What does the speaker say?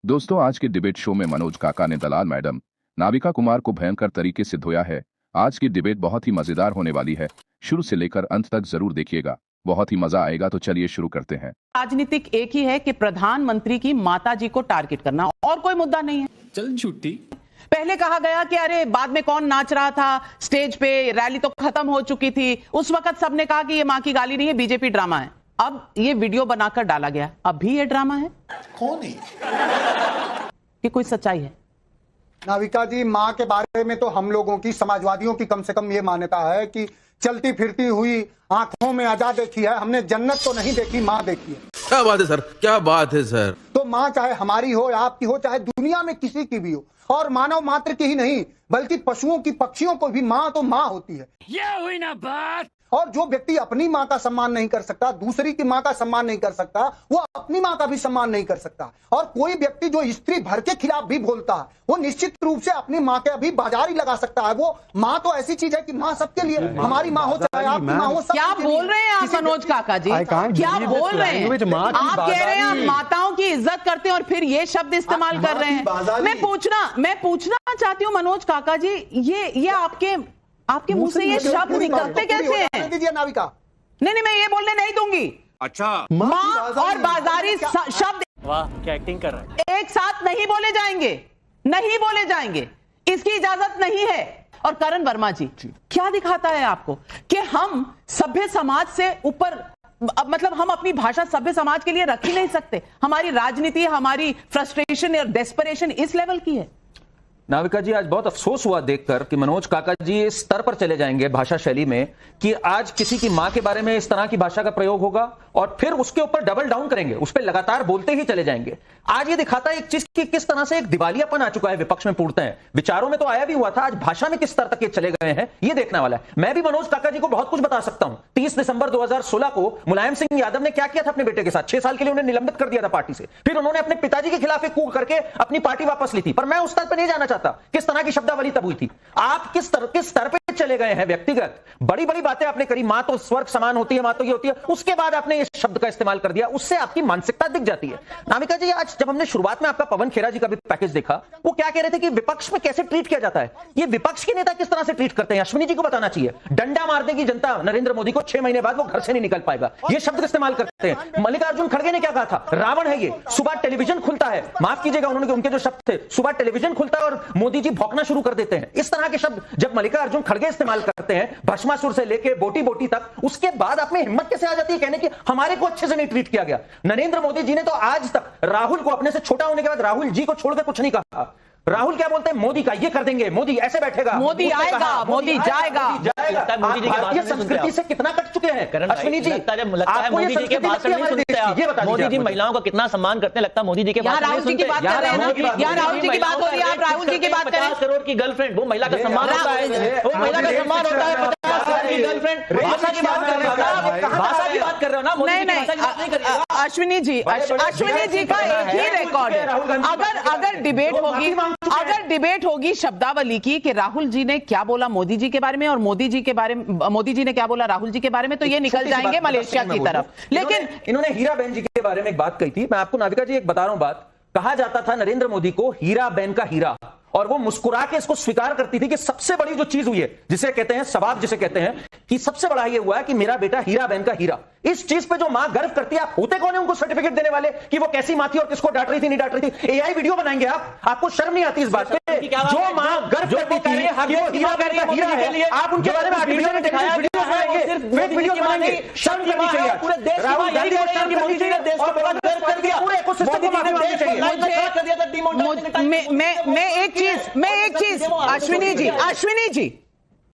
दोस्तों, आज के डिबेट शो में मनोज काका ने दलाल मैडम नाविका कुमार को भयंकर तरीके से धोया है। आज की डिबेट बहुत ही मजेदार होने वाली है। शुरू से लेकर अंत तक जरूर देखिएगा, बहुत ही मजा आएगा। तो चलिए शुरू करते हैं। राजनीतिक एक ही है कि प्रधानमंत्री की माताजी को टारगेट करना, और कोई मुद्दा नहीं है। चल झूठी। पहले कहा गया कि अरे बाद में कौन नाच रहा था स्टेज पे, रैली तो खत्म हो चुकी थी। उस वक्त सबने कहा कि ये मां की गाली नहीं है, बीजेपी ड्रामा है। अब ये वीडियो बनाकर डाला गया, अब भी ये ड्रामा है। कौन है कि कोई सच्चाई है? नाविका जी, माँ के बारे में तो हम लोगों की, समाजवादियों की कम से कम ये मान्यता है कि चलती फिरती हुई आंखों में अजा देखी है, हमने जन्नत तो नहीं देखी, माँ देखी है। क्या बात है सर, क्या बात है सर। तो माँ चाहे हमारी हो, आपकी हो, चाहे दुनिया में किसी की भी हो, और मानव मात्र की ही नहीं बल्कि पशुओं की, पक्षियों को भी माँ तो माँ होती है। ये हुई ना बात। और जो व्यक्ति अपनी माँ का सम्मान नहीं कर सकता, दूसरी की माँ का सम्मान नहीं कर सकता, वो अपनी माँ का भी सम्मान नहीं कर सकता। और कोई व्यक्ति जो स्त्री भर के खिलाफ भी बोलता है, वो निश्चित रूप से अपनी माँ के अभी बाजार ही लगा सकता है। वो माँ तो ऐसी चीज है कि माँ सबके लिए, हमारी माँ हो चाहे आपकी माँ हो। क्या बोल रहे हैं आप मनोज काका जी? क्या बोल रहे हैं? आप कह रहे हैं आप माताओं की इज्जत करते हैं और फिर ये शब्द इस्तेमाल कर रहे हैं। मैं पूछना चाहती हूँ मनोज काका जी, ये आपके मुंह से ये शब्द निकलते कैसे हैं? दीजिए नाविका। नहीं, मैं ये बोलने नहीं दूंगी। अच्छा, माँ और बाजारी शब्द, वाह क्या एक्टिंग कर रहा है, एक साथ नहीं बोले जाएंगे, इसकी इजाजत नहीं है। और करण वर्मा जी, क्या दिखाता है आपको कि हम सभ्य समाज से ऊपर, मतलब हम अपनी भाषा सभ्य समाज के लिए रख ही नहीं सकते। हमारी राजनीति, हमारी फ्रस्ट्रेशन और डेस्परेशन इस लेवल की है। नाविका जी, आज बहुत अफसोस हुआ देखकर कि मनोज काका जी इस स्तर पर चले जाएंगे भाषा शैली में कि आज किसी की मां के बारे में इस तरह की भाषा का प्रयोग होगा और फिर उसके ऊपर डबल डाउन करेंगे, उस पर लगातार बोलते ही चले जाएंगे। आज ये दिखाता है एक चीज की किस तरह से एक दिवालियापन आ चुका है विपक्ष में पूर्णतः। विचारों में तो आया भी हुआ था, आज भाषा में किस स्तर तक ये चले गए हैं ये देखने वाला है। मैं भी मनोज काका जी को बहुत कुछ बता सकता हूं। 30 दिसंबर 2016 को मुलायम सिंह यादव ने क्या किया था अपने बेटे के साथ, 6 साल के लिए उन्हें निलंबित कर दिया था पार्टी से। फिर उन्होंने अपने पिताजी के खिलाफ एक कूच करके अपनी पार्टी वापस ली थी। पर मैं उस स्तर पर नहीं जाना चाहता किस तरह की शब्दावली तब हुई थी। आप किस स्तर पे चले गए हैं व्यक्तिगत, बड़ी बड़ी बातें आपने करी, मां तो स्वर्ग समान होती है, मां तो ये होती है, उसके बाद आपने इस शब्द का इस्तेमाल कर दिया, उससे आपकी मानसिकता दिख जाती है। नाविका जी, आज जब हमने शुरुआत में आपका पवन खेरा जी का भी पैकेज देखा, वो क्या कह रहे थे कि विपक्ष में कैसे ट्रीट किया जाता है, ये विपक्ष के नेता किस तरह से ट्रीट करते हैं, अश्विनी जी को बताना चाहिए। डंडा मार देगी जनता नरेंद्र मोदी को, 6 महीने बाद वो घर से नहीं निकल पाएगा, ये शब्द इस्तेमाल करते हैं। मल्लिकार्जुन खड़गे ने क्या कहा था, रावण है ये, सुबह टेलीविजन खुलता है, माफ कीजिएगा उनके जो शब्द थे, सुबह टेलीविजन खुलता है और मोदी जी भौंकना शुरू कर देते हैं। इस तरह के शब्द जब मल्लिकार्जुन खड़गे इस्तेमाल करते हैं, भस्मासुर से लेके बोटी बोटी तक, उसके बाद आप में हिम्मत कैसे आ जाती है कहने की हमारे को अच्छे से नहीं ट्रीट किया गया। नरेंद्र मोदी जी ने तो आज तक राहुल को, अपने से छोटा होने के बाद राहुल जी को छोड़कर कुछ नहीं कहा। राहुल क्या बोलते हैं, मोदी का ये कर देंगे, मोदी ऐसे बैठेगा, मोदी आएगा, मोदी जाएगा। भारतीय संस्कृति से कितना कट चुके हैं अश्विनी जी। लगता है मोदी जी के भाषण नहीं सुनते आप। मोदी जी महिलाओं का कितना सम्मान करते हैं, लगता है मोदी जी के भाषण नहीं सुनते। यहाँ राहुल जी की बात हो रही है, आप राहुल जी की बात करें। 50 करोड़ की गर्लफ्रेंड, वो महिला का सम्मान होता है, वो महिला का सम्मान होता है। 50 करोड़ की गर्लफ्रेंड, भाषा की बात कर रहे हो, भाषा की बात कर रहे हो ना, मोदी जी की भाषा की बात नहीं करिएगा। अश्विनी जी का एक ही रिकॉर्ड है। अगर डिबेट होगी शब्दावली की कि राहुल जी ने क्या बोला मोदी जी के बारे में और मोदी जी ने क्या बोला राहुल जी के बारे में, तो ये निकल जाएंगे मलेशिया की तरफ। लेकिन इन्होंने हीरा बहन जी के बारे में एक बात कही थी, मैं आपको नाविका जी एक बता रहा हूं बात। कहा जाता था नरेंद्र मोदी को हीरा बहन का हीरा, और वो मुस्कुरा के इसको स्वीकार करती थी कि सबसे बड़ी जो चीज हुई है, जिसे कहते हैं सवाब, जिसे कहते हैं कि सबसे बड़ा ये हुआ है कि मेरा बेटा हीरा बहन का हीरा। इस चीज पे जो मां गर्व करती है, आप होते कौन है उनको सर्टिफिकेट देने वाले कि वो कैसी मां थी और किसको डांट रही थी, नहीं डांट रही थी। एआई वीडियो बनाएंगे आपको शर्म नहीं आती इस बात पे? जो मां गर्व करती थी कि वो हीरा बहन का हीरा है, आप उनके बारे में वीडियो में दिखाया, वीडियो बनाएंगे, फेक वीडियो बनाएंगे, शर्म करनी चाहिए। पूरे देश राहुल गांधी को शर्म करनी चाहिए, देश को बड़ा गर्व कर दिया, पूरे इकोसिस्टम को माफी मांगनी चाहिए। मैं एक चीज अश्विनी जी